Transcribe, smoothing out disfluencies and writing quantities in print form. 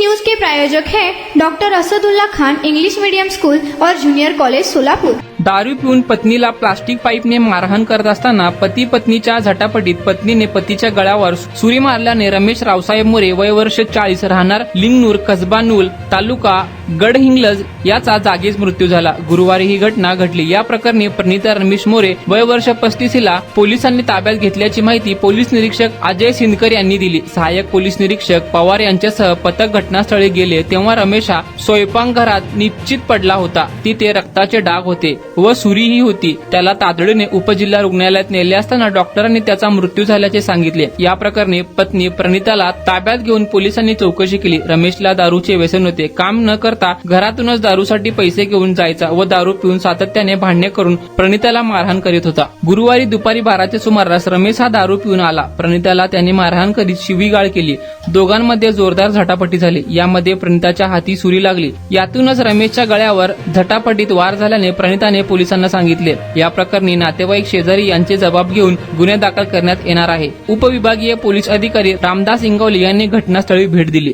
News के प्रायोजक हैं doctor Asadullah Khan English medium school और जूनियर कॉलेज सोलापुर। दारू पिऊन पत्नीला प्लास्टिक पाईपने मारहाण करत असताना पती पत्नीच्या झटापटीत पत्नीने पतीच्या गळ्यावर सुरी मारल्याने रमेश रावसाहेब मोरे वय वर्ष 40 राहणार लिंगनूर कसबा नूल तालुका गडहिंग्लज याचा जागीच मृत्यू झाला। गुरुवारी ही घटना घडली। या प्रकरणी प्रणिता रमेश मोरे वय वर्ष 35 ला पोलिसांनी ताब्यात घेतल्याची माहिती पोलीस निरीक्षक अजय सिंदकर यांनी दिली। सहाय्यक पोलीस निरीक्षक पवार यांच्यासह पथक घटनास्थळी गेले तेव्हा रमेश हा स्वयंपाकघरात निश्चित पडला होता। तिथे रक्ताचे डाग होते व सुरीही होती। त्याला तातडीने उपजिल्हा रुग्णालयात नेले असताना डॉक्टरांनी त्याचा मृत्यू झाल्याचे सांगितले। या प्रकरणी पत्नी प्रणिताला ताब्यात घेऊन पोलिसांनी चौकशी केली। रमेशला दारूचे व्यसन होते। काम न करता घरातूनच दारूसाठी पैसे घेऊन जायचा व दारू पिऊन सातत्याने भांडणे करून प्रणिताला मारहाण करीत होता। गुरुवारी दुपारी 12च्या सुमारास रमेश हा दारू पिऊन आला। प्रणिताला त्याने मारहाण करीत शिवीगाळ केली। दोघांमध्ये जोरदार झटापटी झाली। यामध्ये प्रणिताच्या हाती सुरी लागली। यातूनच रमेशच्या गळ्यावर झटापटीत वार झाल्याने प्रणिताने पोलिसांना सांगितले। या प्रकरणी नातेवाईक शेजारी यांचे जबाब घेऊन गुन्हे दाखल करण्यात येणार आहे। उपविभागीय पोलीस अधिकारी रामदास इंगवले यांनी घटनास्थळी भेट दिली।